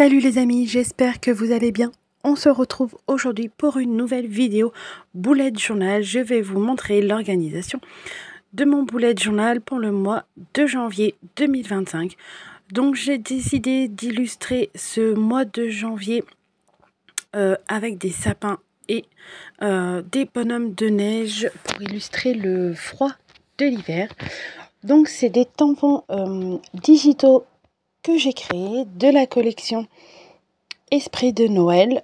Salut les amis, j'espère que vous allez bien. On se retrouve aujourd'hui pour une nouvelle vidéo bullet journal. Je vais vous montrer l'organisation de mon bullet journal pour le mois de janvier 2025. Donc j'ai décidé d'illustrer ce mois de janvier avec des sapins et des bonhommes de neige pour illustrer le froid de l'hiver. Donc c'est des tampons digitaux que j'ai créé de la collection Esprit de Noël.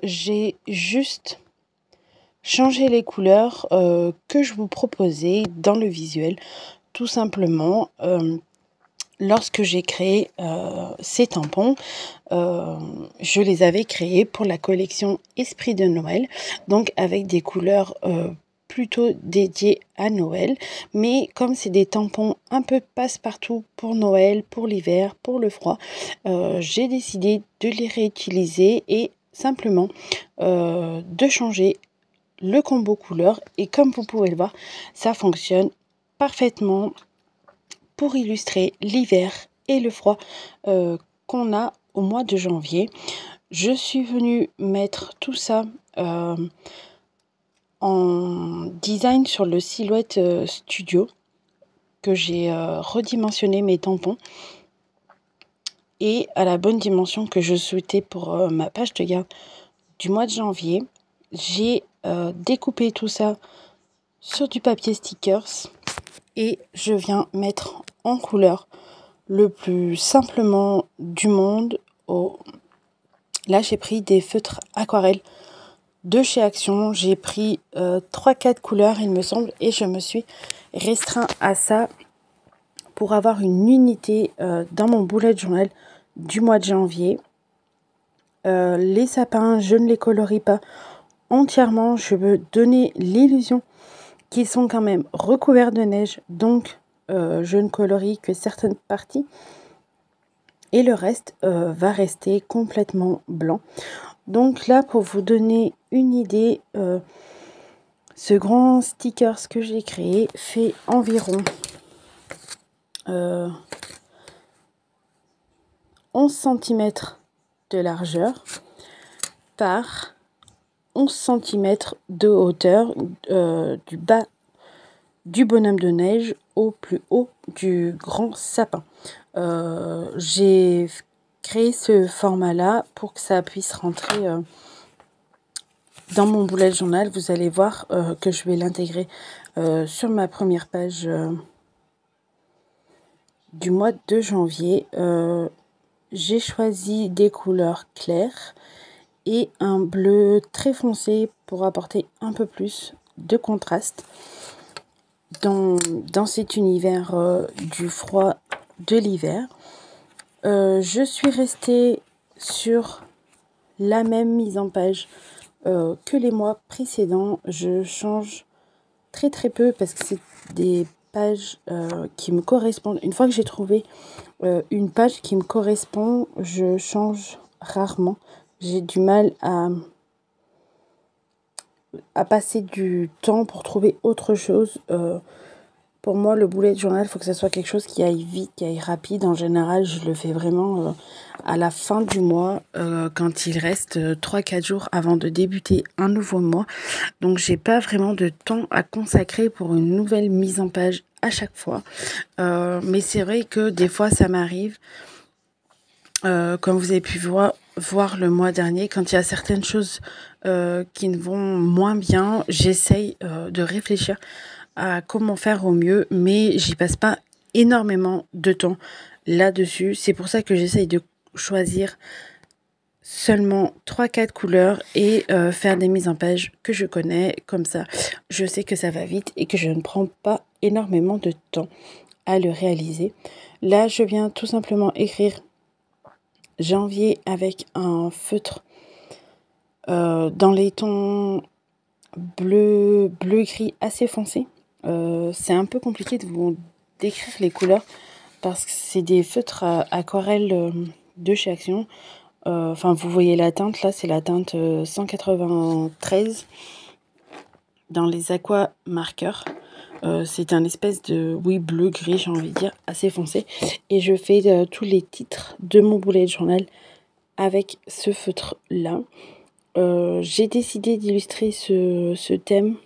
J'ai juste changé les couleurs que je vous proposais dans le visuel. Tout simplement, lorsque j'ai créé ces tampons, je les avais créés pour la collection Esprit de Noël, donc avec des couleurs plutôt dédié à Noël, mais comme c'est des tampons un peu passe-partout pour Noël, pour l'hiver, pour le froid, j'ai décidé de les réutiliser et simplement de changer le combo couleur. Et comme vous pouvez le voir, ça fonctionne parfaitement pour illustrer l'hiver et le froid qu'on a au mois de janvier. Je suis venue mettre tout ça en design sur le Silhouette Studio, que j'ai redimensionné mes tampons et à la bonne dimension que je souhaitais pour ma page de garde du mois de janvier. J'ai découpé tout ça sur du papier stickers et je viens mettre en couleur le plus simplement du monde. Là j'ai pris des feutres aquarelles de chez Action. J'ai pris 3-4 couleurs il me semble, et je me suis restreint à ça pour avoir une unité dans mon bullet journal du mois de janvier. Les sapins, je ne les colorie pas entièrement, je veux donner l'illusion qu'ils sont quand même recouverts de neige, donc je ne colorie que certaines parties et le reste va rester complètement blanc. Donc là, pour vous donner une idée, ce grand stickers que j'ai créé fait environ 11 cm de largeur par 11 cm de hauteur, du bas du bonhomme de neige au plus haut du grand sapin. J'ai créé ce format là pour que ça puisse rentrer dans mon bullet journal. Vous allez voir que je vais l'intégrer sur ma première page du mois de janvier. J'ai choisi des couleurs claires et un bleu très foncé pour apporter un peu plus de contraste dans cet univers du froid de l'hiver. Je suis restée sur la même mise en page que les mois précédents. Je change très peu parce que c'est des pages qui me correspondent. Une fois que j'ai trouvé une page qui me correspond, je change rarement. J'ai du mal à passer du temps pour trouver autre chose. Pour moi, le bullet journal, il faut que ce soit quelque chose qui aille vite, qui aille rapide. En général, je le fais vraiment à la fin du mois, quand il reste 3-4 jours avant de débuter un nouveau mois. Donc, j'ai pas vraiment de temps à consacrer pour une nouvelle mise en page à chaque fois. Mais c'est vrai que des fois, ça m'arrive. Comme vous avez pu voir le mois dernier, quand il y a certaines choses qui ne vont moins bien, j'essaye de réfléchir à comment faire au mieux, mais j'y passe pas énormément de temps là-dessus. C'est pour ça que j'essaye de choisir seulement 3-4 couleurs et faire des mises en page que je connais. Comme ça, je sais que ça va vite et que je ne prends pas énormément de temps à le réaliser. Là, je viens tout simplement écrire janvier avec un feutre dans les tons bleu gris assez foncé. C'est un peu compliqué de vous décrire les couleurs parce que c'est des feutres aquarelles de chez Action. Enfin, vous voyez la teinte, là c'est la teinte 193 dans les aqua marqueurs. C'est un espèce de bleu gris, j'ai envie de dire, assez foncé, et je fais tous les titres de mon bullet journal avec ce feutre-là. J'ai décidé d'illustrer ce thème.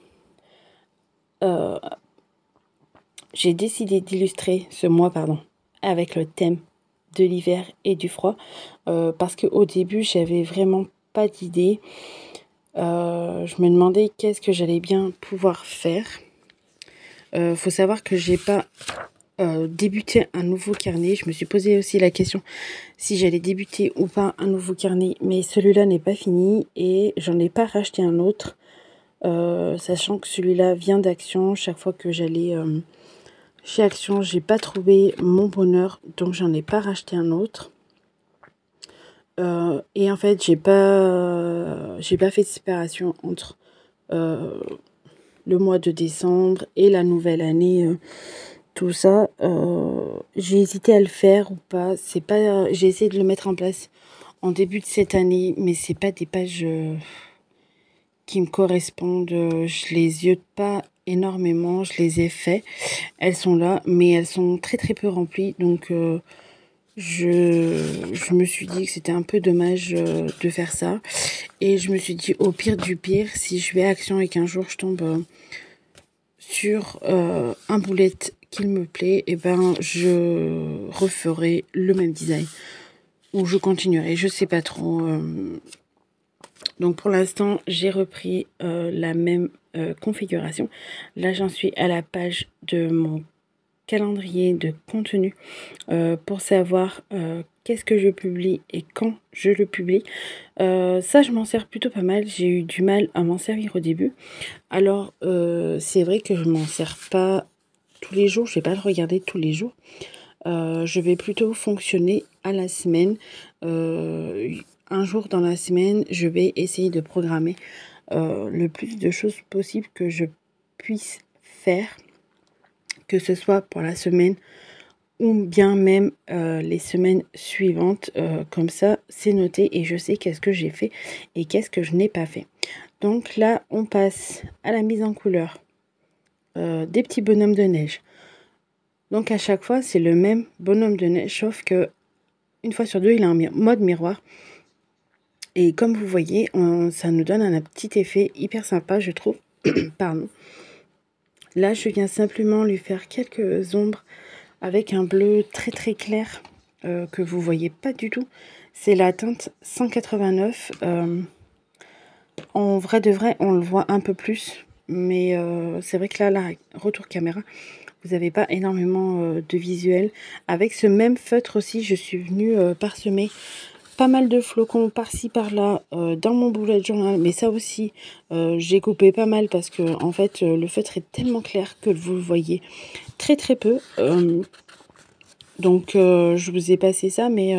J'ai décidé d'illustrer ce mois, avec le thème de l'hiver et du froid. Parce qu'au début, j'avais vraiment pas d'idée. Je me demandais qu'est-ce que j'allais bien pouvoir faire. Faut savoir que j'ai pas débuté un nouveau carnet. Je me suis posé aussi la question si j'allais débuter ou pas un nouveau carnet, mais celui-là n'est pas fini et j'en ai pas racheté un autre, sachant que celui-là vient d'Action. Chaque fois que j'allais chez Action, j'ai pas trouvé mon bonheur, donc j'en ai pas racheté un autre. Et en fait, j'ai pas fait de séparation entre le mois de décembre et la nouvelle année. Tout ça, j'ai hésité à le faire ou pas. C'est pas, j'ai essayé de le mettre en place en début de cette année, mais c'est pas des pages qui me correspondent. Je les yeux pas énormément, je les ai fait. Elles sont là, mais elles sont très très peu remplies, donc je me suis dit que c'était un peu dommage de faire ça. Et je me suis dit, au pire du pire, si je vais à Action et qu'un jour je tombe sur un boulette qu'il me plaît, et ben je referai le même design. Ou je continuerai, je sais pas trop. Donc pour l'instant, j'ai repris la même configuration. Là, j'en suis à la page de mon calendrier de contenu pour savoir qu'est-ce que je publie et quand je le publie. Ça, je m'en sers plutôt pas mal. J'ai eu du mal à m'en servir au début. Alors, c'est vrai que je m'en sers pas tous les jours. Je vais pas le regarder tous les jours. Je vais plutôt fonctionner à la semaine. Un jour dans la semaine, je vais essayer de programmer le plus de choses possible que je puisse faire, que ce soit pour la semaine ou bien même les semaines suivantes. Comme ça, c'est noté et je sais qu'est-ce que j'ai fait et qu'est-ce que je n'ai pas fait. Donc là, on passe à la mise en couleur des petits bonhommes de neige. Donc à chaque fois, c'est le même bonhomme de neige, sauf que une fois sur deux, il a un mode miroir. Et comme vous voyez, ça nous donne un petit effet hyper sympa, je trouve. Pardon. Là, je viens simplement lui faire quelques ombres avec un bleu très très clair que vous voyez pas du tout. C'est la teinte 189. En vrai de vrai, on le voit un peu plus. Mais c'est vrai que là, retour caméra, vous n'avez pas énormément de visuel. Avec ce même feutre aussi, je suis venue parsemer pas mal de flocons par-ci par-là dans mon bullet journal, mais ça aussi j'ai coupé pas mal parce que en fait le feutre est tellement clair que vous le voyez très très peu. Donc je vous ai passé ça, mais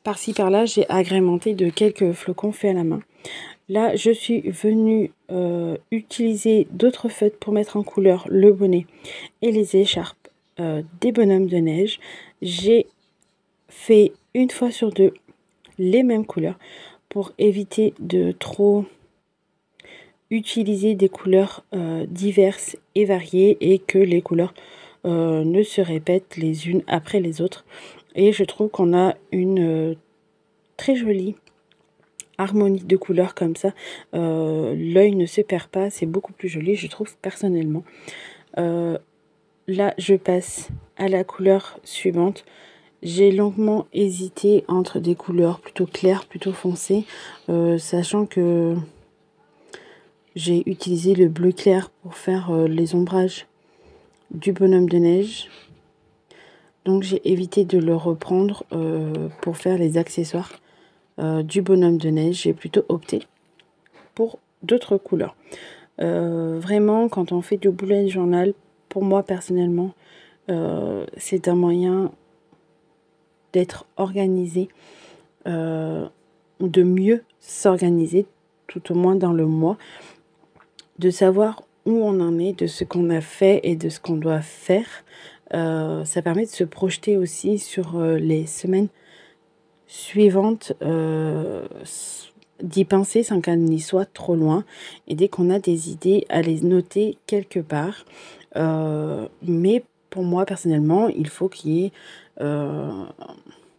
par-ci par-là j'ai agrémenté de quelques flocons faits à la main. Là je suis venue utiliser d'autres feutres pour mettre en couleur le bonnet et les écharpes des bonhommes de neige. J'ai fait une fois sur deux les mêmes couleurs pour éviter de trop utiliser des couleurs diverses et variées et que les couleurs ne se répètent les unes après les autres. Et je trouve qu'on a une très jolie harmonie de couleurs comme ça. L'œil ne se perd pas, c'est beaucoup plus joli, je trouve personnellement. Là, je passe à la couleur suivante. J'ai longuement hésité entre des couleurs plutôt claires, plutôt foncées, sachant que j'ai utilisé le bleu clair pour faire les ombrages du bonhomme de neige. Donc j'ai évité de le reprendre pour faire les accessoires du bonhomme de neige. J'ai plutôt opté pour d'autres couleurs. Vraiment, quand on fait du bullet journal, pour moi personnellement, c'est un moyen d'être organisé, de mieux s'organiser, tout au moins dans le mois, de savoir où on en est, de ce qu'on a fait et de ce qu'on doit faire. Ça permet de se projeter aussi sur les semaines suivantes, d'y penser sans qu'elle n'y soit trop loin. Et dès qu'on a des idées, à les noter quelque part. Mais pour moi, personnellement, il faut qu'il y ait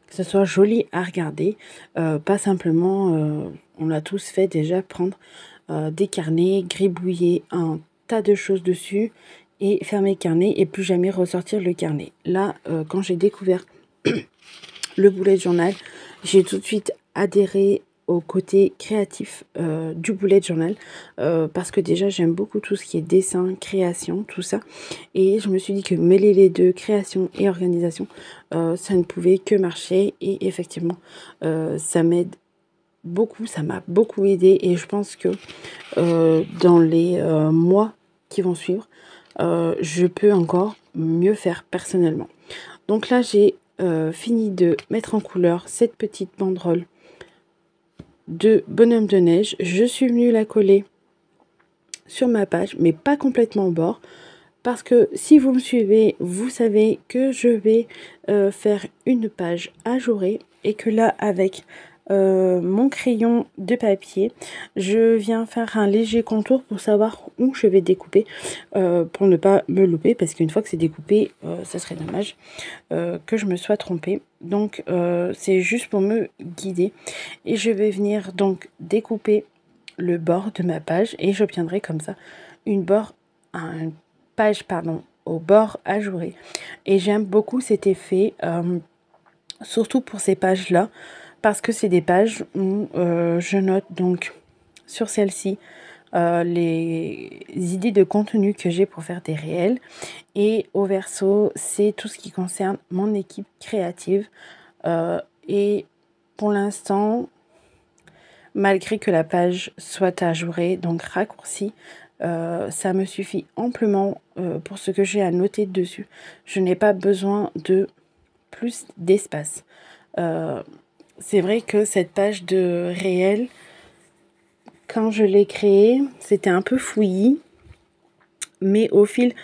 que ce soit joli à regarder, pas simplement, on l'a tous fait déjà, prendre des carnets, gribouiller un tas de choses dessus et fermer le carnet et plus jamais ressortir le carnet. Là, quand j'ai découvert le bullet journal, j'ai tout de suite adhéré au côté créatif du bullet journal parce que déjà j'aime beaucoup tout ce qui est dessin, création, tout ça, et je me suis dit que mêler les deux, création et organisation, ça ne pouvait que marcher, et effectivement ça m'aide beaucoup, ça m'a beaucoup aidé, et je pense que dans les mois qui vont suivre, je peux encore mieux faire personnellement. Donc là, j'ai fini de mettre en couleur cette petite banderole de bonhomme de neige. Je suis venue la coller sur ma page, mais pas complètement au bord, parce que si vous me suivez, vous savez que je vais faire une page ajourée, et que là, avec mon crayon de papier, je viens faire un léger contour pour savoir où je vais découper, pour ne pas me louper, parce qu'une fois que c'est découpé, ça serait dommage que je me sois trompée. Donc c'est juste pour me guider, et je vais venir donc découper le bord de ma page, et j'obtiendrai comme ça une page au bord ajouré. Et j'aime beaucoup cet effet, surtout pour ces pages là, parce que c'est des pages où je note donc sur celle-ci les idées de contenu que j'ai pour faire des réels, et au verso c'est tout ce qui concerne mon équipe créative, et pour l'instant, malgré que la page soit ajourée, donc raccourcie, ça me suffit amplement pour ce que j'ai à noter dessus. Je n'ai pas besoin de plus d'espace. C'est vrai que cette page de réel, quand je l'ai créée, c'était un peu fouillis, mais au fil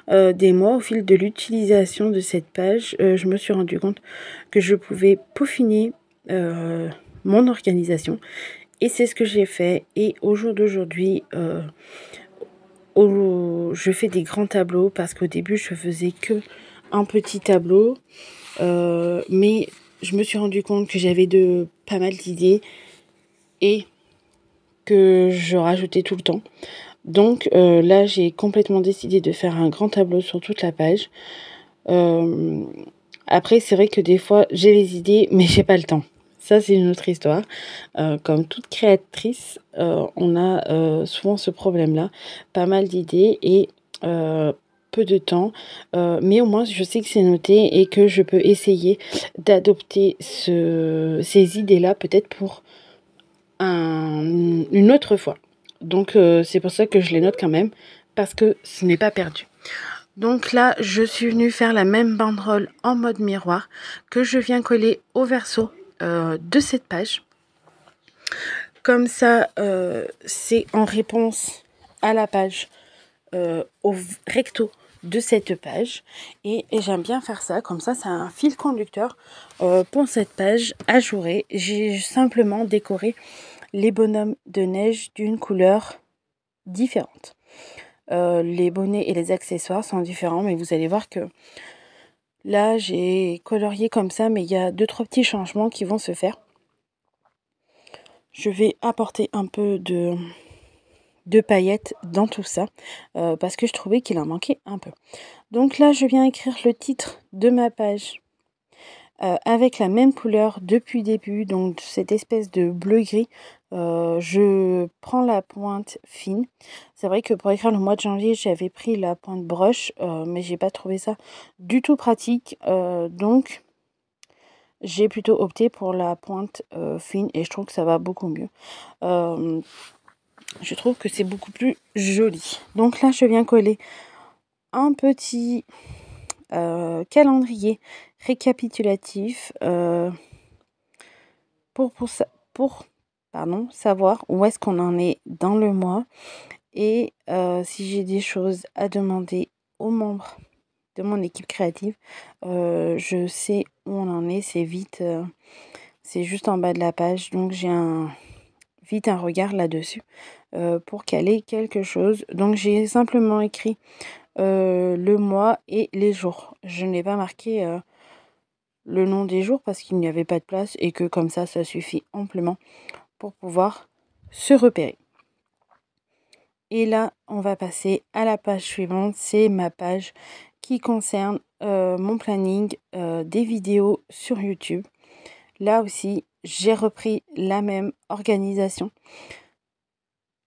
des mois, au fil de l'utilisation de cette page, je me suis rendu compte que je pouvais peaufiner mon organisation, et c'est ce que j'ai fait. Et au jour d'aujourd'hui, je fais des grands tableaux, parce qu'au début je faisais que un petit tableau, mais je me suis rendu compte que j'avais pas mal d'idées et que je rajoutais tout le temps. Donc là, j'ai complètement décidé de faire un grand tableau sur toute la page. Après, c'est vrai que des fois j'ai les idées, mais j'ai pas le temps. Ça, c'est une autre histoire. Comme toute créatrice, on a souvent ce problème-là. Pas mal d'idées et peu de temps. Mais au moins, je sais que c'est noté et que je peux essayer d'adopter ces idées-là peut-être pour une autre fois. Donc, c'est pour ça que je les note quand même, parce que ce n'est pas perdu. Donc là, je suis venue faire la même banderole en mode miroir que je viens coller au verso de cette page. Comme ça, c'est en réponse à la page, au recto de cette page. Et j'aime bien faire ça, comme ça, c'est un fil conducteur pour cette page ajourée. J'ai simplement décoré les bonhommes de neige d'une couleur différente. Les bonnets et les accessoires sont différents, mais vous allez voir que là, j'ai colorié comme ça, mais il y a 2-3 petits changements qui vont se faire. Je vais apporter un peu de paillettes dans tout ça, parce que je trouvais qu'il en manquait un peu. Donc là, je viens écrire le titre de ma page avec la même couleur depuis le début, donc cette espèce de bleu-gris. Je prends la pointe fine. C'est vrai que pour écrire le mois de janvier, j'avais pris la pointe broche, mais j'ai pas trouvé ça du tout pratique. Donc, j'ai plutôt opté pour la pointe fine, et je trouve que ça va beaucoup mieux. Je trouve que c'est beaucoup plus joli. Donc là, je viens coller un petit calendrier récapitulatif pour savoir où est-ce qu'on en est dans le mois, et si j'ai des choses à demander aux membres de mon équipe créative, je sais où on en est. C'est vite, c'est juste en bas de la page, donc j'ai vite un regard là-dessus pour caler quelque chose. Donc j'ai simplement écrit le mois et les jours. Je n'ai pas marqué le nom des jours parce qu'il n'y avait pas de place et que comme ça suffit amplement pour pouvoir se repérer. Et là, on va passer à la page suivante. C'est ma page qui concerne mon planning des vidéos sur YouTube. Là aussi, j'ai repris la même organisation.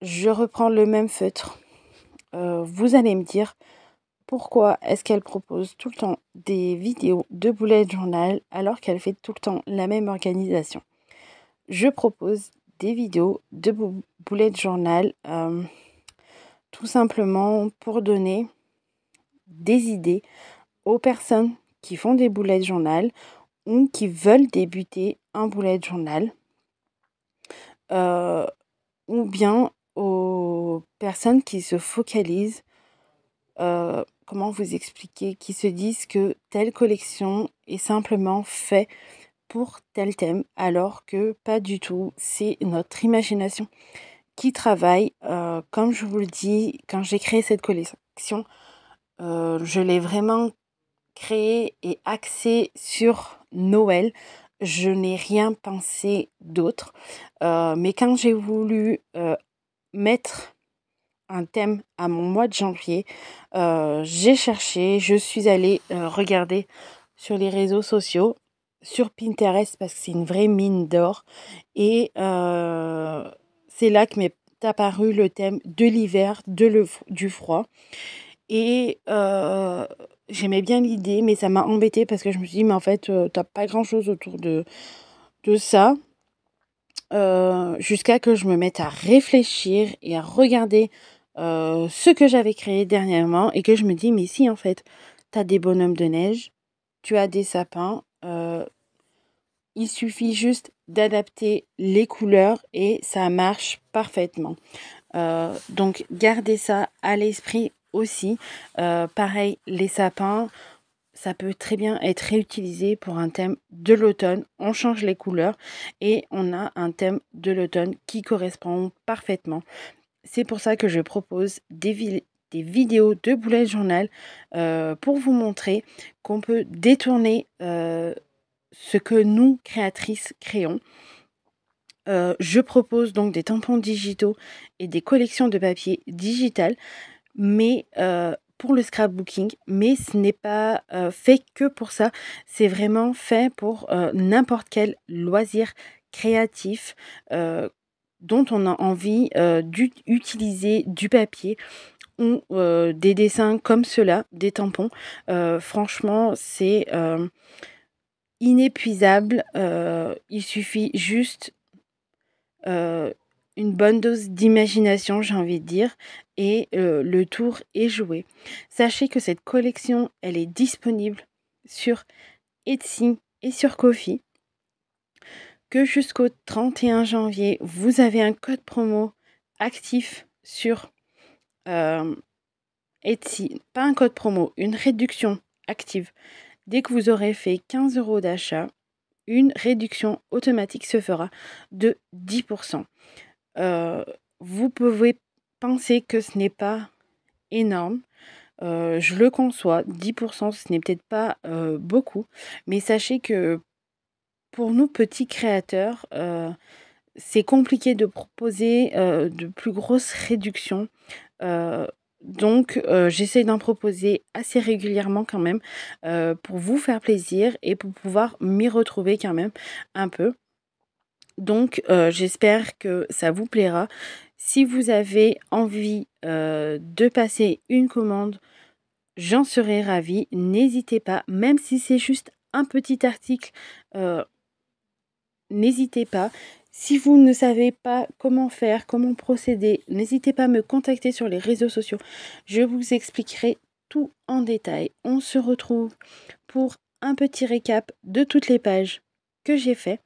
Je reprends le même feutre. Vous allez me dire pourquoi est-ce qu'elle propose tout le temps des vidéos de bullet journal alors qu'elle fait tout le temps la même organisation. Je propose des vidéos de bullet journal tout simplement pour donner des idées aux personnes qui font des bullet journal ou qui veulent débuter un bullet journal ou bien aux personnes qui se focalisent, comment vous expliquer, qui se disent que telle collection est simplement faite pour tel thème, alors que pas du tout, c'est notre imagination qui travaille. Comme je vous le dis, quand j'ai créé cette collection, je l'ai vraiment créée et axée sur Noël. Je n'ai rien pensé d'autre. Mais quand j'ai voulu mettre un thème à mon mois de janvier, j'ai cherché, je suis allée regarder sur les réseaux sociaux, sur Pinterest parce que c'est une vraie mine d'or. Et c'est là que m'est apparu le thème de l'hiver, du froid. Et j'aimais bien l'idée, mais ça m'a embêtée parce que je me suis dit, mais en fait, t'as pas grand-chose autour de ça. Jusqu'à que je me mette à réfléchir et à regarder ce que j'avais créé dernièrement et que je me dis, mais si, en fait, t'as des bonhommes de neige, tu as des sapins, il suffit juste d'adapter les couleurs et ça marche parfaitement. Donc, gardez ça à l'esprit aussi. Pareil, les sapins, ça peut très bien être réutilisé pour un thème de l'automne. On change les couleurs et on a un thème de l'automne qui correspond parfaitement. C'est pour ça que je propose des vidéos de bullet journal pour vous montrer qu'on peut détourner ce que nous, créatrices, créons. Je propose donc des tampons digitaux et des collections de papier digital, mais pour le scrapbooking, mais ce n'est pas fait que pour ça, c'est vraiment fait pour n'importe quel loisir créatif dont on a envie d'utiliser du papier ou des dessins comme cela, des tampons. Franchement, c'est inépuisable. Il suffit juste une bonne dose d'imagination, j'ai envie de dire, et le tour est joué. Sachez que cette collection, elle est disponible sur Etsy et sur Ko-fi, que jusqu'au 31 janvier, vous avez un code promo actif sur Etsy. Pas un code promo, une réduction active. Dès que vous aurez fait 15 € d'achat, une réduction automatique se fera de 10%. Vous pouvez penser que ce n'est pas énorme. Je le conçois, 10%, ce n'est peut-être pas beaucoup, mais sachez que pour nous petits créateurs, c'est compliqué de proposer de plus grosses réductions. Donc, j'essaie d'en proposer assez régulièrement quand même pour vous faire plaisir et pour pouvoir m'y retrouver quand même un peu. Donc, j'espère que ça vous plaira. Si vous avez envie de passer une commande, j'en serai ravie. N'hésitez pas, même si c'est juste un petit article, n'hésitez pas. Si vous ne savez pas comment faire, comment procéder, n'hésitez pas à me contacter sur les réseaux sociaux. Je vous expliquerai tout en détail. On se retrouve pour un petit récap de toutes les pages que j'ai fait.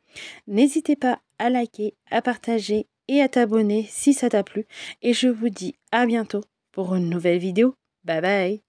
N'hésitez pas à liker, à partager et à t'abonner si ça t'a plu. Et je vous dis à bientôt pour une nouvelle vidéo. Bye bye!